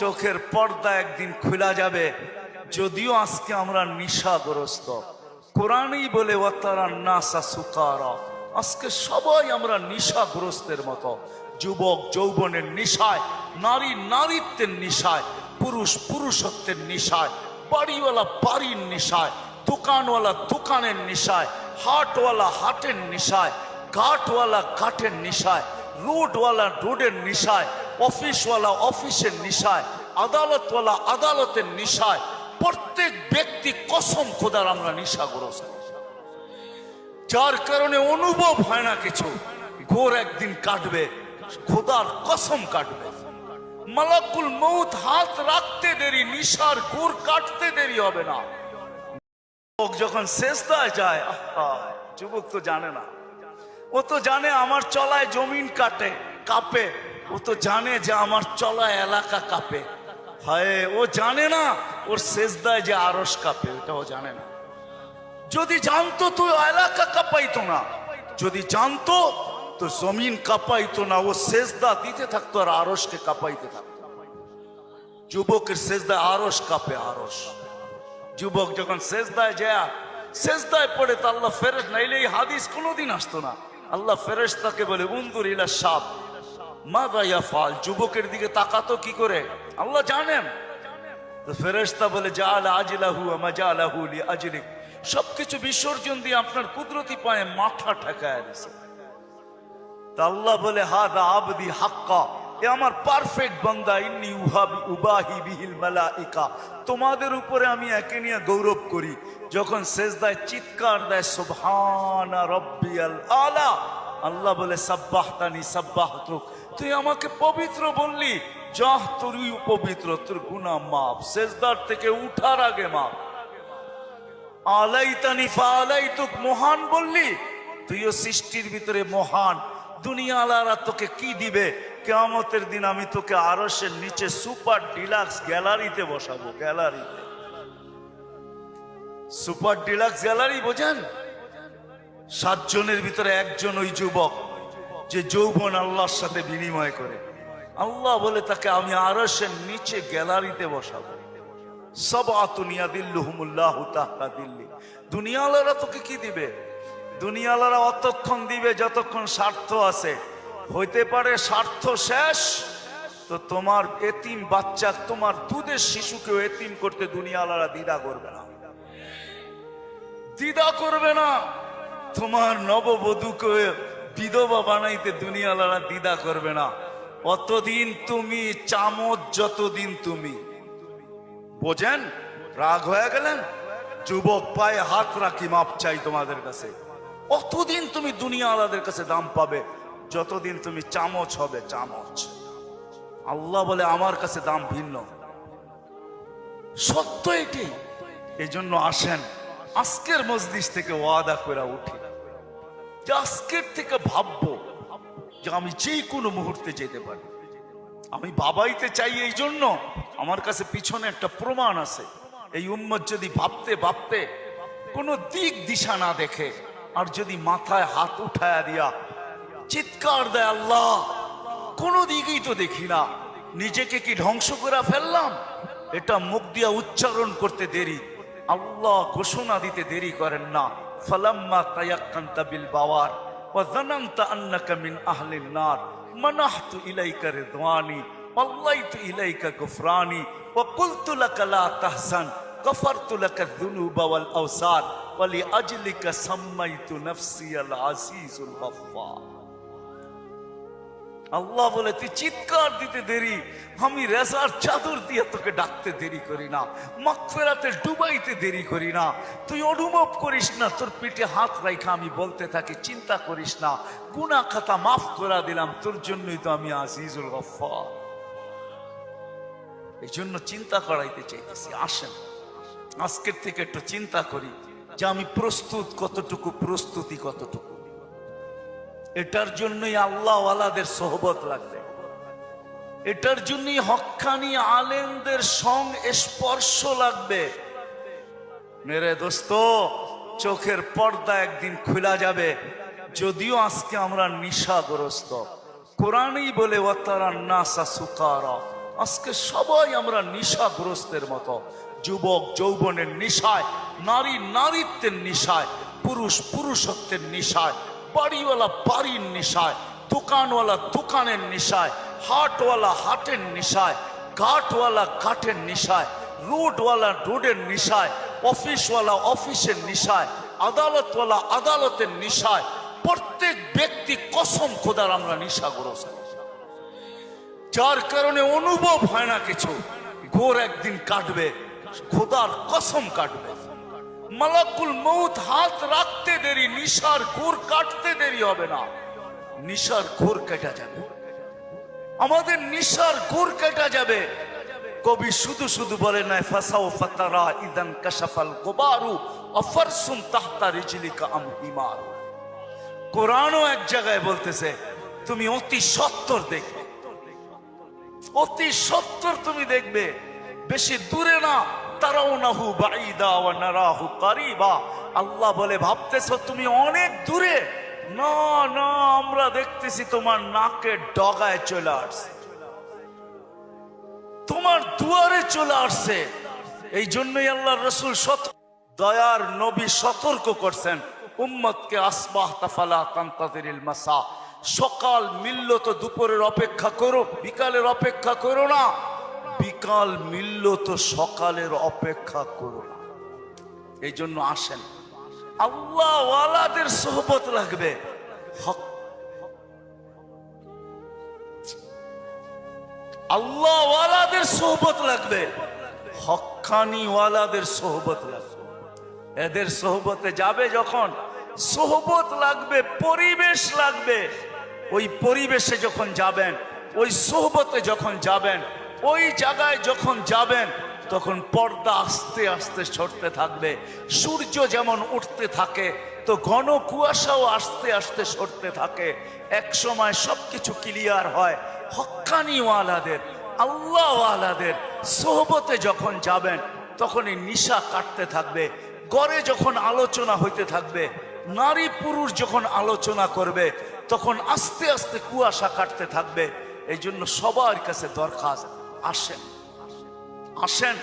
চোখের পর্দা একদিন খোলা যাবে। যদিও আজকে আমরা নেশাগ্রস্ত, কোরআনই বলে ওয়াতারান নাসা সুকারা, আজকে সবাই আমরা নেশাগ্রস্তের মতো। যুবক যৌবনের নেশায়, নারী নারীত্বের নেশায়, পুরুষ পুরুষত্বের নেশায়, বাড়িওয়ালা বাড়ির নেশায়, দোকানওয়ালা দোকানের নেশায়, হাটওয়ালা হাটের নেশায়, ঘাটওয়ালা ঘাটের নেশায়, রোডওয়ালা রোডের নেশায়, অফিসওয়ালা অফিসের নেশায়, আদালতওয়ালা আদালতের নেশায়। প্রত্যেক ব্যক্তি কসম খোদার আমরা নেশাগ্রস্ত, যার কারণে অনুভব হয় না কিছু। ঘোর একদিন কাটবে, খোদার কসম কাটবে। মালাকুল মউত হাত রাখতে দেরি, নিশার ঘোর কাটতে দেরি হবে না। যখন সেজদায় যায়, যুবক তো জানে না, ও তো জানে আমার চলায় জমিন কাঁপে, ও তো জানে যে আমার চলায় এলাকা কাঁপে। হায়, ও জানে না ওর সেজদায় যে আরশ কাঁপে, ওটা ও জানে না। যদি জানতো তো এলাকা কাঁপাইতো না, যদি জানতো তো জমিন কাঁপাইতো না। ও সেজদা দিতে থাকতো আর আরশকে কাঁপাইতে থাকতো। যুবকের সেজদায় আরশ কাঁপে, আরশ। যুবক যখন সেজদায় যায়, সেজদায় পড়ে তো আল্লাহ ফেরেশতা, নাইলে এই হাদিস কোনোদিন আসতো না। আল্লাহ ফেরেশতাকে বলে উনজুর ইলা শাব মাযা ইয়াফআল, যুবকের দিকে তাকাতো কি করে আল্লাহ জানেন। তো ফেরেশতা বলে জাআলা আজলাহু ওয়া মাজালাহু লিআজলিক, সবকিছু বিসর্জন দিয়ে আপনার কুদরতি পায়ে মাথা ঠেকায় দিয়েছে। তা আল্লাহ বলে হাদা আবদি হাক্কা, এ আমার পারফেক্ট বান্দা। ইন্নী উবাহি বিহিল মালাইকা, তোমাদের উপরে আমি একে নিয়ে গৌরব করি। যখন সেজদায় চিৎকার দেয় সুবহানা রাব্বিয়াল আলা, আল্লাহ বলে সাব্বাহতানি সাব্বাহতুক, তুই আমাকে পবিত্র বললি, যাহ তুই পবিত্র, তোর গুনাহ মাফ। সেজদার থেকে উঠার আগে মাফ। আলাইতানি ফাআলাইতুক, মহান বললি, তুইও সৃষ্টির ভিতরে মহান। দুনিয়াওয়ালারা তোকে কি দিবে? কিয়ামতের দিন আমি তোকে আরশের নিচে সুপার ডিলাক্স গ্যালারিতে বসাবো। গ্যালারিতে, সুপার ডিলাক্স গ্যালারি বোঝেন? 7 জনের ভিতরে একজন ওই যুবক যে যৌবন আল্লাহর সাথে বিনিময় করে। আল্লাহ বলে তাকে আমি আরশের নিচে গ্যালারিতে বসাবো। সাবআতুন ইয়াদিল্লুহুমুল্লাহু তাহতা দিল্লি। দুনিয়াওয়ালারা তোকে কি দিবে? দুনিয়াওয়ালারা অতক্ষণ দিবে যতক্ষণ স্বার্থ আছে। হইতে পারে স্বার্থ শেষ তো তোমার এতিম বাচ্চা, তোমার দুধের শিশুকেও এতিম করতে দুনিয়াওয়ালারা দ্বিধা করবে না, দ্বিধা করবে না। তোমার নববধূকে বিধবা বানাইতে দুনিয়াওয়ালারা দ্বিধা করবে না। অতদিন তুমি চামচ, যতদিন তুমি বোঝেন। রাগ হয়ে গেলেন? যুবক পায়ে হাত রাখি, মাপ চাই তোমাদের কাছে। অতদিন তুমি দুনিয়াওয়ালাদের কাছে দাম পাবে যতদিন তুমি চামচ হবে, চামচ। আল্লাহ বলে আমার কাছে দাম ভিন্ন। সত্য এটি। এই জন্য আসেন আজকের মজলিস থেকে ওয়াদা করে উঠি যে আজকের থেকে ভাববো যে আমি যে কোনো মুহূর্তে যেতে পারি। আমি বাবাইতে চাই, এই জন্য আমার কাছে পিছনে একটা প্রমাণ আছে। এই উম্মত যদি ভাবতে ভাবতে কোনো দিক দিশা না দেখে, আর যদি মাথায় হাত উঠায়া দিয়া চিৎকার দেয় আল্লাহ কোনো দিকেই তো দেখি না, নিজেকে কি ধ্বংস করে ফেললাম, এটা মুখ দিয়া উচ্চারণ করতে দেরি, আল্লাহ ঘোষণা দিতে দেরি করেন না। ফালাম্মা তায়াক্কানতা বিল বাওয়ার ওয়া যানানতা আন্নাকা মিন আহলিন নার মানাহতু ইলাইকা রিদওয়ানি ওয়াল্লাইতু ইলাইকা গুফরানি ওয়া কুলতু লাকা লা তাহজান গফারতু লাকা যুনুবা ওয়াল আওসার ওয়া লিআজলিকা সাম্মাইতু নাফসিয়াল আজিজুল গফফার। আল্লাহ বলে তুই চিৎকার দিতে দেরি, আমি রেজার চাদর দিয়ে তোকে ডাকতে দেরি করি না, মাগফিরাতে ডুবাইতে দেরি করি না। তুই অনুভব করিস না, তোর পিঠে হাত রাখা আমি বলতে থাকি চিন্তা করিস না, গুনাহ খাতা মাফ করে দিলাম, তোর জন্যই তো আমি আজিজুল গফফার। এই জন্য চিন্তা করাইতে চাইতেছি। আসেন আজকের থেকে একটু চিন্তা করি যে আমি প্রস্তুত কতটুকু, প্রস্তুতি কতটুকু। এটার জন্যই আল্লাহওয়ালাদের সোহবত লাগবে, এটার জন্যই হক্কানি আলেমদের স্পর্শ লাগবে। মেরে দোস্ত, চোখের পর্দা একদিন খোলা যাবে। যদিও আজকে আমরা নেশাগ্রস্ত, কোরআনই বলে ওয়াতারান নাসা সুকারা, আজকে সবাই আমরা নেশাগ্রস্তের মতো, যুবক যৌবনের নেশায়, নারী নারীত্বের নেশায়, পুরুষ পুরুষত্বের নেশায়, বাড়িওয়ালা বাড়ির নেশায়, দোকানওয়ালা দোকানের নেশায়, হাটওয়ালা হাটের নেশায়, ঘাটওয়ালা ঘাটের নেশায়, রোডওয়ালা রোডের নেশায়, অফিসওয়ালা অফিসের নেশায়, আদালতওয়ালা আদালতের নেশায়। প্রত্যেক ব্যক্তি কসম খোদার আমরা নেশাগ্রস্ত, যার কারণে অনুভব হয় না কিছু। ঘোর একদিন কাটবে, খোদার কসম কাটবে। মালাকুল মউত হাত রাখতে দেরি, নিশার ঘোর কাটতে দেরি হবে না। নিশার ঘোর কেটে যাবে, আমাদের নিশার ঘোর কেটে যাবে। কবি শুধু শুধু বলে নাই ফাসাও ফাতারা ইদান কাশাফাল গোবারু আফারসুম তাহতা রিজলিকা আম হিমার। কোরআনও এক জায়গায় বলতেছে তুমি অতি সত্তর দেখবে, অতি সত্তর তুমি দেখবে, বেশি দূরে না। তারাউনাহু বাঈদা ওয়া নারাহু কারিবা। আল্লাহ বলে ভাবতেছো তুমি অনেক দূরে, না না, আমরা দেখতেছি তোমার নাকের ডগায় চলে আসছে, তোমার দুয়ারে চলে আসছে। এই জন্যই আল্লাহ রসুল দয়ার নবী সতর্ক করছেন উম্মতকে, আসবাহতা ফালা তানতাযিরিল মাসা। সকাল মিলল তো দুপুরের অপেক্ষা করো, বিকালের অপেক্ষা করো না। বিকাল মিলল তো সকালের অপেক্ষা করো না। এই জন্য আসেন, আল্লাহ ওয়ালাদের সোহবত লাগবে, আল্লাহ ওয়ালাদের সোহবত লাগবে, হক্কানি ওয়ালাদের সোহবত লাগবে। এদের সোহবতে যাবে যখন, সোহবত লাগবে, পরিবেশ লাগবে। ওই পরিবেশে যখন যাবেন, ওই সোহবতে যখন যাবেন, ওই জায়গায় যখন যাবেন, তখন পর্দা আস্তে আস্তে সরতে থাকবে। সূর্য যেমন উঠতে থাকে তো ঘন কুয়াশাও আস্তে আস্তে সরতে থাকে। এক সময় সবকিছু ক্লিয়ার হয়। হক্কানি ওয়ালাদের, আল্লাহ ওয়ালাদের সোহবতে যখন যাবেন, তখন এই নিশা কাটতে থাকবে। ঘরে যখন আলোচনা হইতে থাকবে, নারী পুরুষ যখন আলোচনা করবে, তখন আস্তে আস্তে কুয়াশা কাটতে থাকবে। এই জন্য সবার কাছে দরখাস্ত, আসেন আসেন।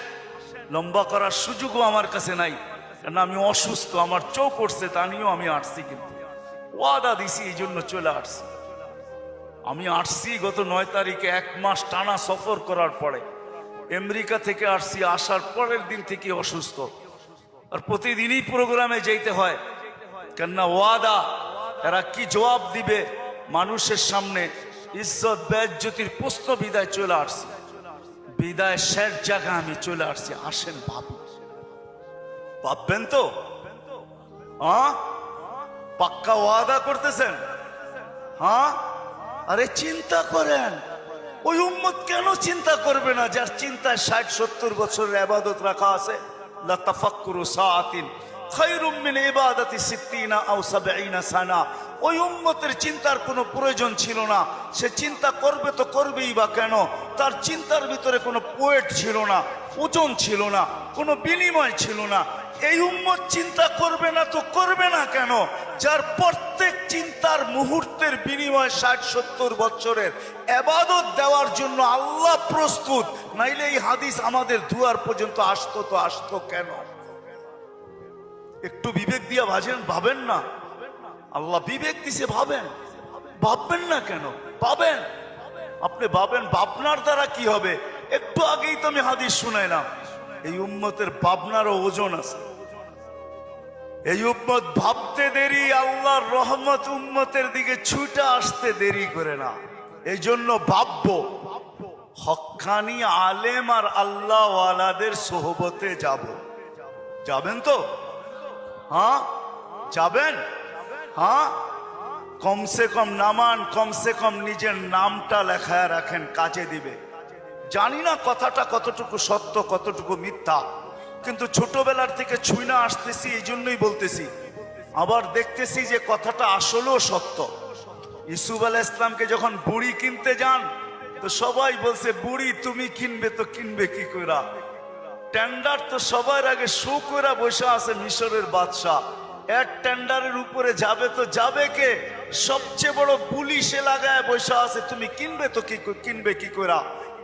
লম্বা করার সুযোগও আমার কাছে নাই, কারণ আমি অসুস্থ, আমার চোখ উঠছে, তা নিয়েও আমি আসছি, কিন্তু ওয়াদা দিছি এই জন্য চলে আসছি। আমি আসছি গত 9 তারিখে, 1 মাস টানা সফর করার পরে আমেরিকা থেকে আসছি। আসার পরের দিন থেকে অসুস্থ, আর প্রতিদিনই প্রোগ্রামে যেতে হয়, কেননা ওয়াদা। এরা কি জবাব দিবে মানুষের সামনে? ইজ্জত বেজ্জতির প্রশ্ন। বিদায় চলে আসছি, বিদায় শেষ জায়গা আমি চলে আসছি। আসেন ভাবি, ভাববেন তো? পাক্কা ওয়াদা করতেছেন? হ্যাঁ, আরে চিন্তা করেন, ওই উম্মত কেন চিন্তা করবে না যার চিন্তায় 60-70 বছরের ইবাদত রাখা আছে? লা তাফাক্কুরু সাআতিন খায়রুম মিন ইবাদাতি 60 আও 70 সানা। ওই উম্মতের চিন্তার কোনো প্রয়োজন ছিল না। সে চিন্তা করবে তো করবেই বা কেন? তার চিন্তার ভিতরে কোনো ওয়েট ছিল না, ওজন ছিল না, কোনো বিনিময় ছিল না। এই উম্মত চিন্তা করবে না তো করবে না কেন? যার প্রত্যেক চিন্তার মুহূর্তের বিনিময় 60-70 বছরের ইবাদত দেওয়ার জন্য আল্লাহ প্রস্তুত। নাইলে এই হাদিস আমাদের দুয়ার পর্যন্ত আসতো তো আসতো কেন? একটু বিবেক দিয়ে ভাবেন না? আল্লাহ বিবেক দিছে, ভাবেন। ভাববেন না কেন? ভাবেন, আপনি ভাবেন। ভাবনার দ্বারা কি হবে? একটু আগেই তো আমি হাদিস শুনাইলাম, এই উম্মতের ভাবনারও ওজন আছে। এই উম্মত ভাবতে দেরি, আল্লাহর রহমত উম্মতের দিকে ছুটে আসতে দেরি করে না। এই জন্য ভাববো, হক্কানি আলেম আর আল্লাহ ওয়ালাদের সোহবতে যাব। যাবেন তো? হ্যাঁ যাবেন? হ্যাঁ, কমসে কম নামান, কমসে কম নিজের নামটা লেখায় রাখেন, কাজে দিবে। জানি না কথাটা কতটুকু সত্য কতটুকু মিথ্যা, কিন্তু ছোটবেলার থেকে ছুঁইনা আসতেছি, এই জন্যই বলতেছি। আবার দেখতেছি যে কথাটা আসলেও সত্য। ইউসুফ আলাইহিস ইসলামকে যখন বুড়ি কিনতে যান, তো সবাই বলছে বুড়ি তুমি কিনবে তো কিনবে কি কইরা? টেন্ডার তো সবার আগে শো কইরা বসে আছে মিশরের বাদশাহ। এর টেন্ডারের উপরে যাবে তো যাবে কে? সবচেয়ে বড় পুলিশে লাগায় বসে আছে, তুমি কিনবে তো কিনবে কি কইরা?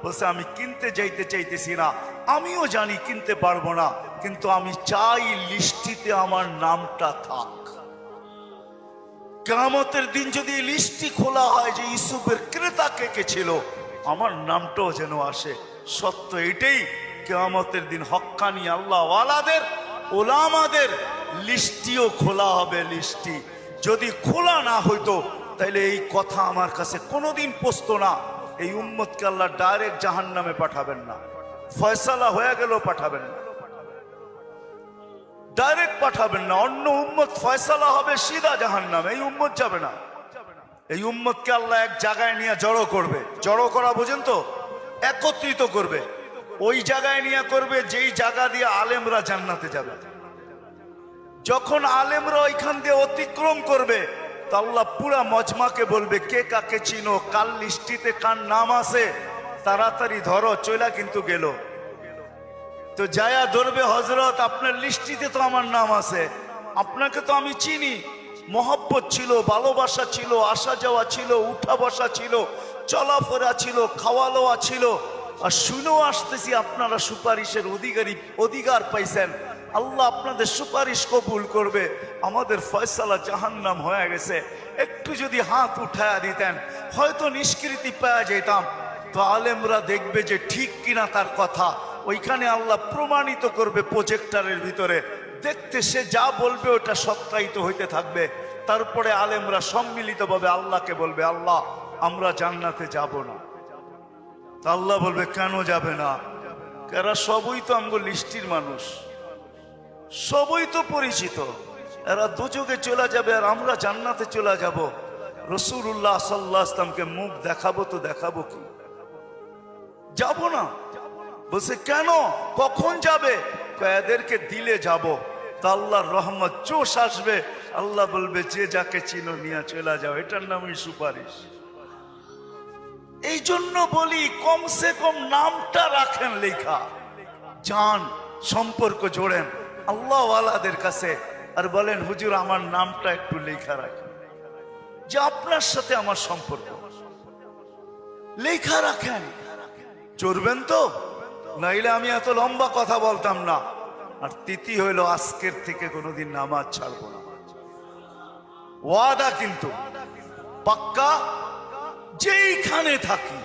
বলছে আমি কিনতে যাইতে চাইতেছি না, আমিও জানি কিনতে পারবো না, কিন্তু আমি চাই লিস্টিতে আমার নামটা থাক। কিয়ামতের দিন যদি লিস্টি খোলা হয় যে ইউসুফের ক্রেতা কে কে ছিল, আমার নামটাও যেন আসে। সত্য এটাই, কিয়ামতের দিন হক্কানি আল্লাহ ওয়ালাদের ওলামাদের লিস্টিও খোলা হবে। লিস্টি যদি খোলা না হইতো তাইলে এই কথা আমার কাছে কোনোদিন পৌঁছতো না। এই উম্মতকে আল্লাহ ডাইরেক্ট জাহান্নামে পাঠাবেন না, ফয়সালা হয়ে গেলেও পাঠাবেন না, ডাইরেক্ট পাঠাবেন না। অন্য উম্মত ফয়সালা হবে সিধা জাহান্নামে, এই উম্মত যাবে না। এই উম্মতকে আল্লাহ এক জায়গায় নিয়ে জড়ো করবে। জড়ো করা বোঝেন তো? একত্রিত করবে। ওই জায়গায় নিয়ে করবে যেই জায়গা দিয়ে আলেমরা জান্নাতে যাবে। যখন আলেমরা ওইখান দিয়ে অতিক্রম করবে, তা আল্লাহ পুরা মজমাকে বলবে কে কাকে চিনো, কাল লিস্টিতে কার নাম আছে, তাড়াতাড়ি ধরো, চইলা কিন্তু গেল। তো যায়া ধরবে, হযরত আপনার লিস্টিতে তো আমার নাম আছে, আপনাকে তো আমি চিনি, মহব্বত ছিল, ভালোবাসা ছিল, আসা যাওয়া ছিল, উঠা বসা ছিল, চলাফেরা ছিল, খাওয়া লওয়া ছিল, আর শুনেও আসতেছি আপনারা সুপারিশের অধিকার পাইছেন। আল্লাহ আপনাদের সুপারিশ কবুল করবে, আমাদের ফয়সালা জাহান্নাম হয়ে গেছে। একটু যদি হাত উঠায়া দিতেন হয়তো নিষ্কৃতি পাওয়া যেতাম। তো আলেমরা দেখবে যে ঠিক কিনা তার কথা, ওইখানে আল্লাহ প্রমাণিত করবে প্রজেক্টরের ভিতরে, দেখতে সে যা বলবে ওটা সত্যায়িত হইতে থাকবে। তারপরে আলেমরা সম্মিলিতভাবে আল্লাহকে বলবে আল্লাহ আমরা জান্নাতে যাব না। তা আল্লাহ বলবে কেন যাবে না? এরা সবই তো আমগো লিস্টির মানুষ, সবই তো পরিচিত, এরা দুযোগে চলে যাবে আর আমরা জান্নাতে চলে যাব। রাসূলুল্লাহ সাল্লাল্লাহু আলাইহি ওয়াসাল্লামকে মুখ দেখাবো তো দেখাবো কি? যাব না। বলছে কেন, কখন যাবে? এদেরকে দিলে যাব। তা আল্লাহর রহমত জোশ আসবে, আল্লাহ বলবে যে যাকে চিনো নিয়ে চলে যাও, এটার নামই সুপারিশ। এই জন্য বলি কমসে কম নামটা রাখেন লেখা, জান সম্পর্ক জোড়েন আল্লাহ ওয়ালাদের কাছে, আর বলেন হুজুর আমার নামটা একটু লেখা রাখেন, যে আপনার সাথে আমার সম্পর্ক লেখা রাখেন। চড়বেন তো, নাইলে আমি এত লম্বা কথা বলতাম না। আর তিথি হইল আজকের থেকে কোনোদিন নামাজ ছাড়বো না, ওয়াদা কিন্তু পাক্কা। যেইখানে থাকি,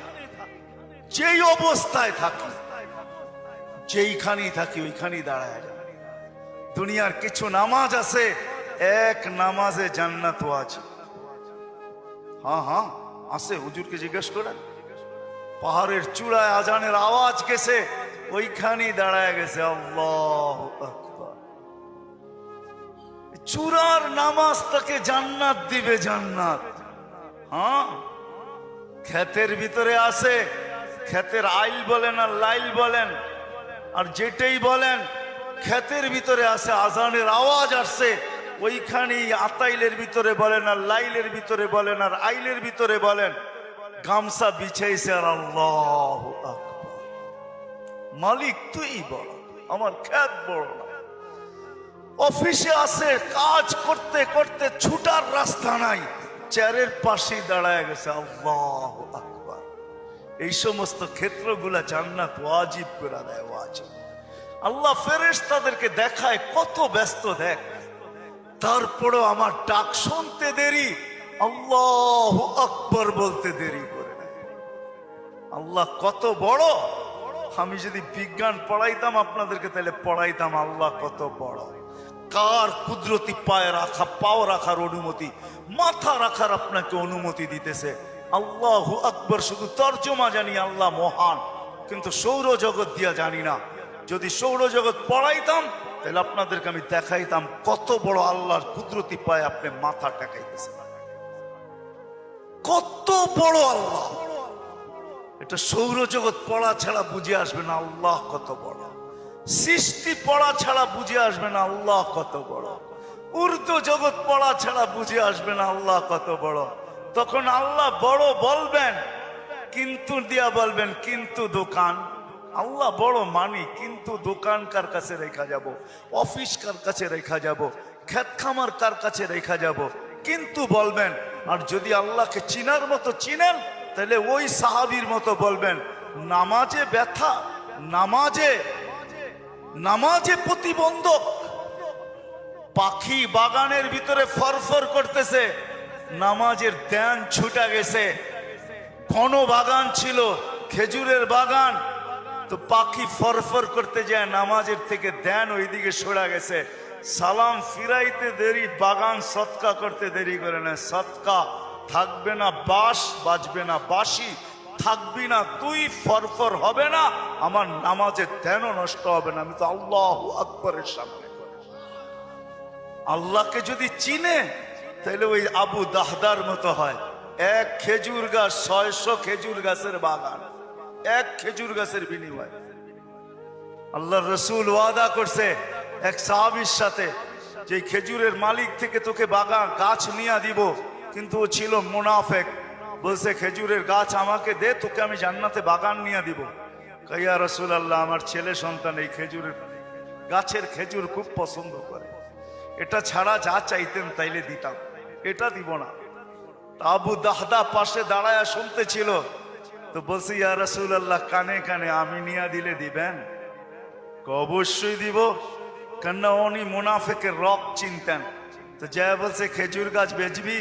যেই অবস্থায় থাকি, যেইখানেই থাকি ওইখানেই দাঁড়ায় যাবে। দুনিয়ার কিছু নামাজ আছে, এক নামাজে জান্নাত ওয়াজিব। হ্যাঁ হ্যাঁ আছে, হুজুরকে জিজ্ঞেস করেন। পাহাড়ের চূড়ায় আজানের আওয়াজ গেছে, ওইখানেই দাঁড়ায় গেছে আল্লাহু আকবার। চূড়ার নামাজ তাকে জান্নাত দিবে, জান্নাত। হ্যাঁ, ক্ষেতের ভিতরে আছে, ক্ষেতের আইল বলেন আর লাইল বলেন আর যেটাই বলেন, ক্ষেতের ভিতরে আছে, আজানের আওয়াজ আসছে, ওইখানেই আতাইলের ভিতরে বলেন আর লাইলের ভিতরে বলেন আর আইলের ভিতরে বলেন, গামছা বিছাইছে আর আল্লাহু আকবার। মালিক তুই বড়, আমার ক্ষেত বড় না। অফিসে আছে, কাজ করতে করতে ছুটার রাস্তা নাই, চেয়ারের পাশে দাঁড়ায় গেছে আল্লাহু আকবার। এই সমস্ত ক্ষেত্রগুলা জান্নাত ওয়াজিব করে দেয়, ওয়াজিব। আল্লাহ ফেরেশতাদেরকে দেখায় কত ব্যস্ত, দেখ, তারপরেও আমার ডাক শুনতে দেরি, আল্লাহু আকবার বলতে দেরি করে নেয়। আল্লাহ কত বড়। আমি যদি বিজ্ঞান পড়াইতাম আপনাদেরকে, তাহলে পড়াইতাম আল্লাহ কত বড়। কার কুদরতি পায়ে রাখা, পাও রাখার অনুমতি, মাথা রাখার আপনাকে অনুমতি দিতেছে। আল্লাহু আকবার শুধু তর্জমা জানি আল্লাহ মহান, কিন্তু সৌরজগৎ দিয়া জানি না। যদি সৌরজগৎ পড়াইতাম তাহলে আপনাদেরকে আমি দেখাইতাম কত বড় আল্লাহর কুদরতি পায়ে আপনি মাথা টেকাইতেছেন, কত বড় আল্লাহ। এটা সৌরজগৎ পড়া ছাড়া বুঝে আসবে না আল্লাহ কত বড়। সৃষ্টি পড়া ছাড়া বুঝে আসবে না আল্লাহ কত বড়। উর্দু জগৎ পড়া ছাড়া বুঝে আসবে না আল্লাহ কত বড়। তখন আল্লাহ বড় বলবেন, কিন্তু দিয়া বলবেন কিন্তু দোকান। আল্লাহ বড় মানি, কিন্তু দোকান কার কাছে রেখা যাব, অফিস কার কাছে রেখা যাব, ক্ষেত খামার কার কাছে রেখা যাব, কিন্তু বলবেন। আর যদি আল্লাহকে চিনার মতো চিনেন, তাহলে ওই সাহাবীর মতো বলবেন, নামাজে ব্যথা, নামাজে নামাজে প্রতিবন্ধক। পাখি বাগানের ভিতরে ফরফর করতেছে, নামাজের ধ্যান ছুটা গেছে। ঘন বাগান ছিল, খেজুরের বাগান, তো পাখি ফরফর করতে যায়, নামাজের থেকে ধ্যান ওইদিকে সরা গেছে। সালাম ফিরাইতে দেরি, বাগান সৎকা করতে দেরি করে না। সৎকা থাকবে না বাস, বাজবে না বাঁশি, থাকবি না তুই, ফরফর হবে না, আমার নামাজের ধ্যানও নষ্ট হবে না। আমি তো আল্লাহু আকবরের সামনে। আল্লাহকে যদি চিনে তাহলে ওই আবু দাহদার মতো হয়। এক খেজুর গাছ, 600 খেজুর গাছের বাগান, এক খেজুর গাছের বিনিময়। আল্লাহ রসুল ওয়াদা করছে এক সাহাবীর সাথে, যে খেজুরের মালিক থেকে তোকে বাগান গাছ নিয়ে দিব, কিন্তু ও ছিল মুনাফেক। বলছে খেজুরের গাছ আমাকে দে, তোকে আমি জান্নাতে বাগান নিয়ে দিব। ইয়া রাসূলুল্লাহ, আমার ছেলে সন্তান এই খেজুরের গাছের খেজুর খুব পছন্দ করে, এটা ছাড়া যা চাইতেন তাইলে দিতাম, এটা দিব না। আবু দাহদা পাশে দাঁড়ায় শুনতেছিল, তো বলছে ইয়া রাসূলুল্লাহ, কানে কানে আমি নিয়ে দিলে দিবেন? অবশ্যই দিব, কেননা উনি মুনাফিকের রক চিনতেন। তো যা বলছে খেজুর গাছ বেচবি?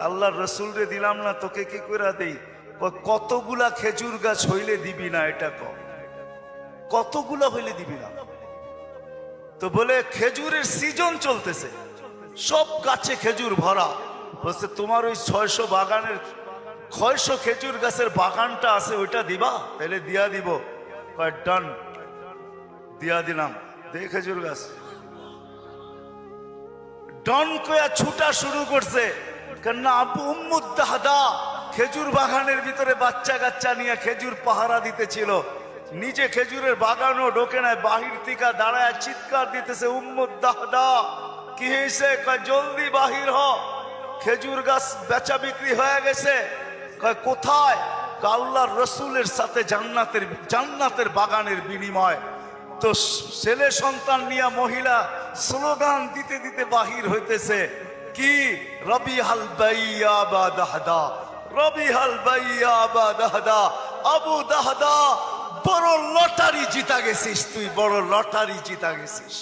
আল্লাহর রসুল রে দিলাম না, তোকে কি করে দেই? কতগুলা খেজুর গাছ হইলে দিবি না? এটা কতগুলা হইলে দিবি না? তো বলে খেজুরের সিজন চলতেছে, সব গাছে খেজুর ভরা। বলছে তোমার ওই 600 বাগানের 600 খেজুর গাছের বাগানটা আছে, ওইটা দিবা? তাহলে দিয়া দিব। ডান, দিয়া দিলাম, দে খেজুর গাছ। ডন কয়া ছুটা শুরু করছে, কেননা আবু উম্মুদ দাহদা খেজুর বাগানের ভিতরে বাচ্চা কাচ্চা নিয়ে খেজুর পাহারা দিতেছিল, নিজে খেজুরের বাগানও ঢোকে নাই, বাহির থেকে দাঁড়ায় চিৎকার দিতেছে, উম্মুদ দাহদা কি হয়েছে? কয় জলদি বাহির হ, খেজুর গাছ বেচা বিক্রি হয়ে গেছে। কয় কোথায়? আল্লাহর রসুলের সাথে জান্নাতের বাগানের বিনিময়। তো ছেলে সন্তান নিয়ে মহিলা স্লোগান দিতে দিতে বাহির হইতেছে, কি? রবিহাল বাইয়া বা দাহদা, রবিহাল বাইয়া বা দাহদা। আবু দাহদা, বড় লটারি জিতা গেছিস তুই, বড় লটারি জিতা গেছিস।